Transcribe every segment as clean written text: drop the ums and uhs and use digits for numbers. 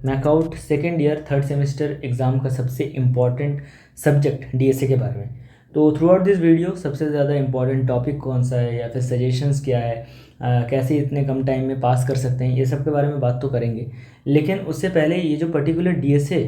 MAKAUT second year third semester exam का सबसे important subject DSA के बारे में। तो थ्रू आउट दिस वीडियो सबसे ज़्यादा इम्पॉर्टेंट टॉपिक कौन सा है या फिर सजेशंस क्या है, कैसे इतने कम टाइम में पास कर सकते हैं, ये सब के बारे में बात तो करेंगे। लेकिन उससे पहले ये जो पर्टिकुलर डीएसए,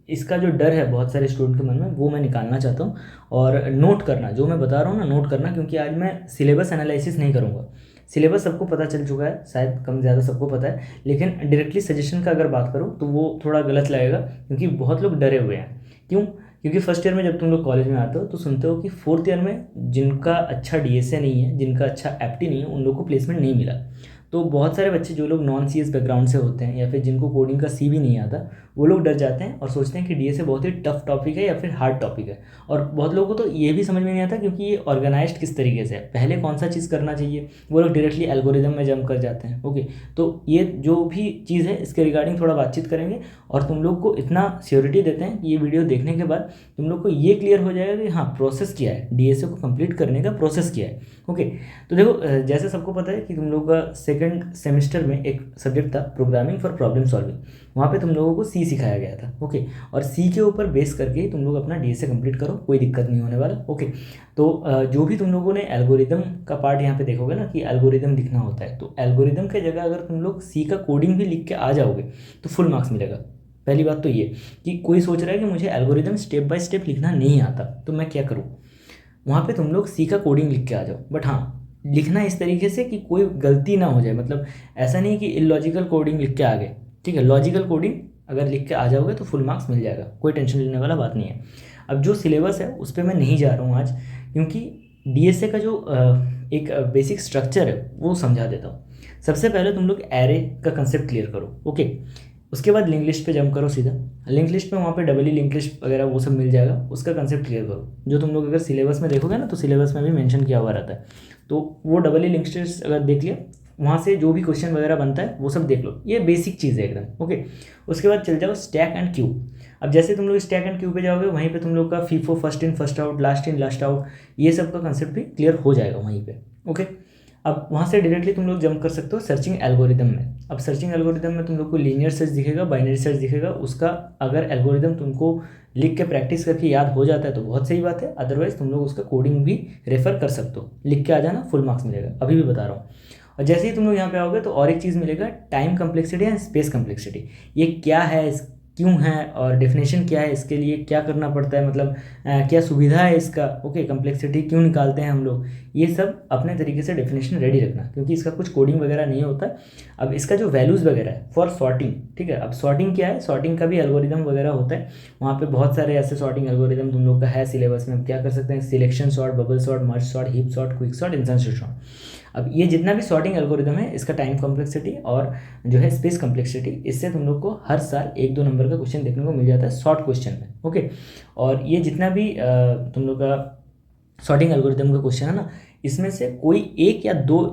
इसका जो डर है बहुत सारे स्टूडेंट के मन में, वो मैं निकालना चाहता हूँ। और नोट करना, जो मैं बता रहा हूँ ना, नोट करना, क्योंकि आज मैं सिलेबस एनालिसिस नहीं करूँगा। सिलेबस सबको पता चल चुका है, शायद कम ज़्यादा सबको पता है, लेकिन डायरेक्टली सजेशन का अगर बात करूँ तो वो थोड़ा गलत लगेगा, क्योंकि बहुत लोग डरे हुए हैं। क्यों? क्योंकि फर्स्ट ईयर में जब तुम लोग कॉलेज में आते हो तो सुनते हो कि फोर्थ ईयर में जिनका अच्छा डीएसए नहीं है, जिनका अच्छा एप्टी नहीं है, उन लोग को प्लेसमेंट नहीं मिला। तो बहुत सारे बच्चे जो लोग नॉन सीएस बैकग्राउंड से होते हैं या फिर जिनको कोडिंग का सी भी नहीं आता, वो लोग डर जाते हैं और सोचते हैं कि डीएसए बहुत ही टफ टॉपिक है या फिर हार्ड टॉपिक है। और बहुत लोगों को तो ये भी समझ में नहीं आता क्योंकि ये ऑर्गेनाइज्ड किस तरीके से है, पहले कौन सा चीज़ करना चाहिए, वो लोग डायरेक्टली एल्गोरिदम में जंप कर जाते हैं। ओके, तो ये जो भी चीज़ है इसके रिगार्डिंग थोड़ा बातचीत करेंगे और तुम लोग को इतना श्योरिटी देते हैं कि ये वीडियो देखने के बाद तुम लोग को ये क्लियर हो जाएगा कि हाँ, प्रोसेस क्या है, डीएसए को कंप्लीट करने का प्रोसेस क्या है। ओके, तो देखो, जैसे सबको पता है कि तुम लोग का सेकंड सेमेस्टर में एक सब्जेक्ट था प्रोग्रामिंग फॉर प्रॉब्लम सॉल्विंग। वहाँ पे तुम लोगों को सी सिखाया गया था। ओके, और सी के ऊपर बेस करके ही तुम लोग अपना डीएसए कंप्लीट करो, कोई दिक्कत नहीं होने वाला। ओके, तो जो भी तुम लोगों ने एल्गोरिदम का पार्ट यहाँ पे देखोगे ना कि एल्गोरिदम लिखना होता है, तो एल्गोरिदम के जगह अगर तुम लोग सी का कोडिंग भी लिख के आ जाओगे तो फुल मार्क्स मिलेगा। पहली बात तो ये कि कोई सोच रहा है कि मुझे एल्गोरिदम स्टेप बाय स्टेप लिखना नहीं आता तो मैं क्या करूँ, वहाँ पे तुम लोग सी का कोडिंग लिख के आ जाओ। बट हाँ, लिखना इस तरीके से कि कोई गलती ना हो जाए, मतलब ऐसा नहीं कि इलॉजिकल कोडिंग लिख के आ गए। ठीक है, लॉजिकल कोडिंग अगर लिख के आ जाओगे तो फुल मार्क्स मिल जाएगा, कोई टेंशन लेने वाला बात नहीं है। अब जो सिलेबस है उस पर मैं नहीं जा रहा हूँ आज, क्योंकि डीएसए का जो एक बेसिक स्ट्रक्चर है वो समझा देता हूँ। सबसे पहले तुम लोग एरे का कंसेप्ट क्लियर करो। ओके, उसके बाद लिंक लिस्ट पे जंप करो सीधा। लिंक लिस्ट पे वहाँ पे डबल लिंक लिस्ट वगैरह वो सब मिल जाएगा, उसका कंसेप्ट क्लियर करो। जो तुम लोग अगर सिलेबस में देखोगे ना तो सिलेबस में भी मेंशन किया हुआ रहता है, तो वो डबल लिंक लिस्ट अगर देख लिया, वहाँ से जो भी क्वेश्चन वगैरह बनता है वो सब देख लो। ये बेसिक चीज़ है एकदम। ओके, उसके बाद चल जाओ स्टैक एंड क्यू। अब जैसे तुम लोग स्टैक एंड क्यू पे जाओगे, वहीं पे तुम लोग का FIFO, first in first out, last in last out, ये सब का कंसेप्ट भी क्लियर हो जाएगा वहीं पे। ओके, अब वहाँ से डायरेक्टली तुम लोग जंप कर सकते हो सर्चिंग एल्गोरिदम में। अब सर्चिंग एल्गोरिदम में तुम लोग को लीनियर सर्च दिखेगा, बाइनरी सर्च दिखेगा। उसका अगर एल्गोरिदम तुमको लिख के प्रैक्टिस करके याद हो जाता है तो बहुत सही बात है, अदरवाइज तुम लोग उसका कोडिंग भी रेफर कर सकते हो। लिख के आ जाना, फुल मार्क्स मिलेगा, अभी भी बता रहा हूँ। और जैसे ही तुम लोग यहाँ पे आओगे तो और एक चीज़ मिलेगा, time complexity and space complexity. ये क्या है, क्यों है, और डेफिनेशन क्या है, इसके लिए क्या करना पड़ता है, मतलब क्या सुविधा है इसका। ओके, कम्प्लेक्सिटी क्यों निकालते हैं हम लोग, ये सब अपने तरीके से डेफिनेशन रेडी रखना, क्योंकि इसका कुछ कोडिंग वगैरह नहीं होता। अब इसका जो वैल्यूज़ वगैरह है फॉर सॉर्टिंग, ठीक है, अब सॉर्टिंग क्या है, सॉर्टिंग का भी एल्गोरिदम वगैरह होता है। वहाँ पे बहुत सारे ऐसे सॉर्टिंग एल्गोरिदम तुम लोग का है सिलेबस में। क्या कर सकते हैं, selection sort, bubble sort, merge sort, heap sort, quick sort, insertion sort. अब ये जितना भी सॉर्टिंग एल्गोरिदम है, इसका टाइम कॉम्प्लेक्सिटी और जो है स्पेस कॉम्प्लेक्सिटी, इससे तुम लोग को हर साल 1-2 नंबर का क्वेश्चन देखने को मिल जाता है शॉर्ट क्वेश्चन में। ओके, और ये जितना भी तुम लोग का सॉर्टिंग एल्गोरिदम का क्वेश्चन है ना, इसमें से कोई 1 या 2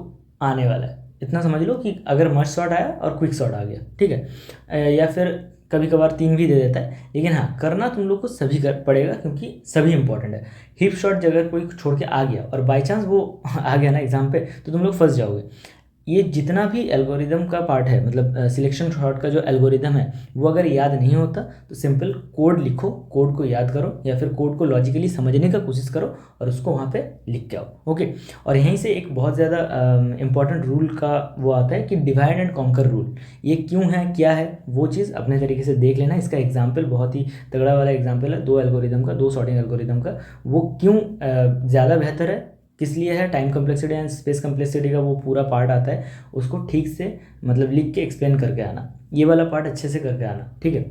आने वाला है। इतना समझ लो कि अगर मर्ज सॉर्ट आया और क्विक सॉर्ट आ गया, ठीक है, या फिर कभी कभार 3 भी दे देता है, लेकिन हाँ, करना तुम लोग को सभी कर पड़ेगा क्योंकि सभी इंपॉर्टेंट है। हिप शॉट अगर कोई छोड़ के आ गया और बाई चांस वो आ गया ना एग्जाम पे, तो तुम लोग फंस जाओगे। ये जितना भी एल्गोरिदम का पार्ट है, मतलब सिलेक्शन शॉर्ट का जो एल्गोरिदम है, वो अगर याद नहीं होता तो सिंपल कोड लिखो, कोड को याद करो या फिर कोड को लॉजिकली समझने का कोशिश करो और उसको वहाँ पे लिख के आओ। ओके, और यहीं से एक बहुत ज़्यादा इंपॉर्टेंट रूल का वो आता है कि डिवाइड एंड कॉन्कर रूल। ये क्यों है, क्या है, वो चीज़ अपने तरीके से देख लेना। इसका एग्जाम्पल बहुत ही तगड़ा वाला एग्जाम्पल है, 2 एल्गोरिदम का, 2 सॉर्टिंग एल्गोरिदम का। वो क्यों ज़्यादा बेहतर है, किस लिए है, time complexity and space complexity का वो पूरा पार्ट आता है, उसको ठीक से मतलब लिख के एक्सप्लेन करके आना, ये वाला पार्ट अच्छे से करके आना, ठीक है।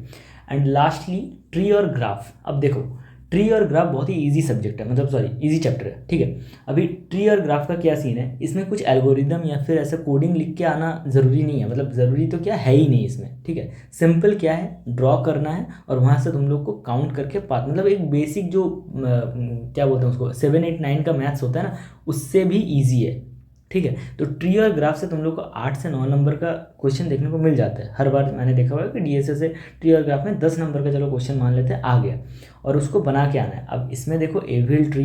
एंड लास्टली ट्री और ग्राफ। अब देखो, ट्री और ग्राफ बहुत ही इजी सब्जेक्ट है, मतलब सॉरी इजी चैप्टर है, ठीक है। अभी ट्री और ग्राफ का क्या सीन है, इसमें कुछ एल्गोरिदम या फिर ऐसा कोडिंग लिख के आना ज़रूरी नहीं है, मतलब ज़रूरी तो क्या है ही नहीं इसमें, ठीक है। सिंपल क्या है, ड्रॉ करना है और वहाँ से तुम लोग को काउंट करके पास, मतलब एक बेसिक जो क्या बोलते हैं उसको, 7, 8, 9 का मैथ्स होता है ना, उससे भी ईजी है, ठीक है। तो ट्री और ग्राफ से तुम लोग को 8 से 9 नंबर का क्वेश्चन देखने को मिल जाता है। हर बार मैंने देखा हुआ है कि डीएसए से ट्री और ग्राफ में 10 नंबर का चलो क्वेश्चन मान लेते हैं आ गया, और उसको बना के आना है। अब इसमें देखो एवीएल ट्री,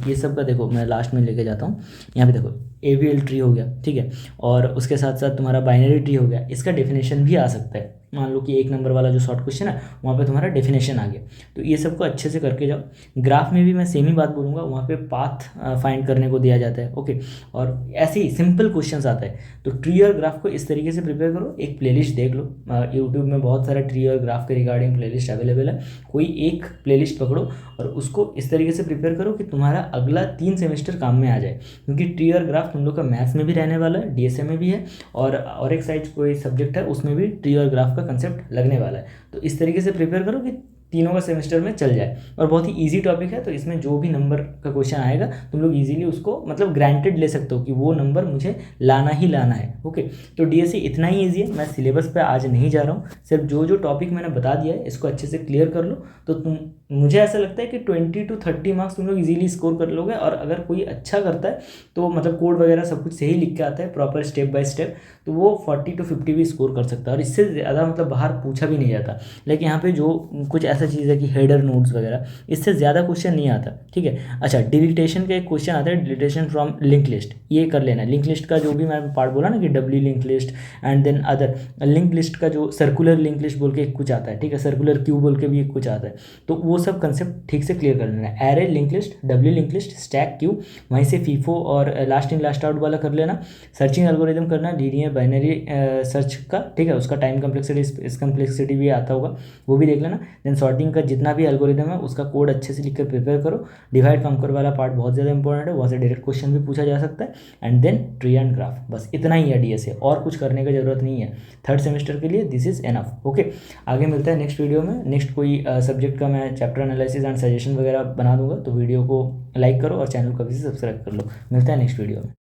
ये सब का देखो मैं लास्ट में लेके जाता हूँ। यहाँ पे देखो एवीएल ट्री हो गया, ठीक है, और उसके साथ साथ तुम्हारा बाइनरी ट्री हो गया, इसका डेफिनेशन भी आ सकता है। मान लो कि 1 नंबर वाला जो शॉर्ट क्वेश्चन है वहाँ पे तुम्हारा डेफिनेशन आ गया। तो ये सबको अच्छे से करके जाओ। ग्राफ में भी मैं सेम ही बात बोलूँगा, वहाँ पे पाथ फाइंड करने को दिया जाता है। ओके, और ऐसे ही सिंपल क्वेश्चंस आता है। तो ट्री और ग्राफ को इस तरीके से प्रिपेयर करो। एक प्लेलिस्ट देख लो, यूट्यूब में बहुत सारा ट्री और ग्राफ के रिगार्डिंग प्लेलिस्ट अवेलेबल है। कोई एक प्लेलिस्ट पकड़ो और उसको इस तरीके से प्रिपेयर करो कि तुम्हारा अगला 3 सेमेस्टर काम में आ जाए, क्योंकि ट्री और ग्राफ तुम लोग का मैथ्स में भी रहने वाला है, डीएसए में भी है, और एक साइड कोई सब्जेक्ट है उसमें भी ट्री और ग्राफ का कंसेप्ट लगने वाला है। तो इस तरीके से प्रिपेयर करो कि तीनों का सेमेस्टर में चल जाए। और बहुत ही इजी टॉपिक है, तो इसमें जो भी नंबर का क्वेश्चन आएगा तुम लोग इजीली उसको मतलब ग्रांटेड ले सकते हो कि वो नंबर मुझे लाना ही लाना है। ओके, तो डीएससी इतना ही ईजी है। मैं सिलेबस पे आज नहीं जा रहा हूँ, सिर्फ जो जो टॉपिक मैंने बता दिया है इसको अच्छे से क्लियर कर लो। तो मुझे ऐसा लगता है कि 20 to 30 मार्क्स तुम लोग इजीली स्कोर कर लोगे। और अगर कोई अच्छा करता है तो मतलब कोड वगैरह सब कुछ सही लिख के आता है प्रॉपर स्टेप बाय स्टेप, तो वो 40 to 50 भी स्कोर कर सकता है। और इससे ज़्यादा मतलब बाहर पूछा भी नहीं जाता। लेकिन यहाँ पे जो कुछ ऐसा चीज़ है कि हेडर नोट्स वगैरह, इससे ज़्यादा क्वेश्चन नहीं आता। ठीक है, अच्छा, डिलीटेशन का एक क्वेश्चन आता है, डिलीटेशन फ्रॉम लिंक लिस्ट, ये कर लेना। लिंक लिस्ट का जो भी मैं पार्ट बोला ना कि doubly link list and then other link list का जो सर्कुलर लिंक लिस्ट बोल के एक कुछ आता है, ठीक है, सर्कुलर क्यू बोल के भी एक कुछ आता है। तो वो सब कंसेप्ट ठीक से क्लियर कर लेना है। Array link list, W link list, stack queue, वहीं से फीफो और लास्ट इन लास्ट आउट वाला कर लेना। सर्चिंग एल्गोरिदम करना, लीनियर बाइनरी सर्च का, ठीक है, उसका टाइम कम्प्लेक्सिटी इस कम्प्लेक्सिटी भी आता होगा, वो भी देख लेना। देन सॉर्टिंग का जितना भी एल्गोरिदम है उसका कोड अच्छे से लिखकर प्रिपेयर करो। डिवाइड कंकर वाला पार्ट बहुत ज़्यादा इंपॉर्टेंट है, वहाँ से डायरेक्ट क्वेश्चन भी पूछा जा सकता है। And then tree and graph, बस इतना ही है डीएसए, और कुछ करने की जरूरत नहीं है। थर्ड सेमेस्टर के लिए दिस इज़ एनफ। ओके, आगे मिलता है नेक्स्ट वीडियो में। नेक्स्ट कोई सब्जेक्ट का मैं चैप्टर एनालिसिस एंड सजेशन वगैरह बना दूंगा, तो वीडियो को लाइक करो और चैनल को भी सब्सक्राइब कर लो। मिलता है नेक्स्ट वीडियो में।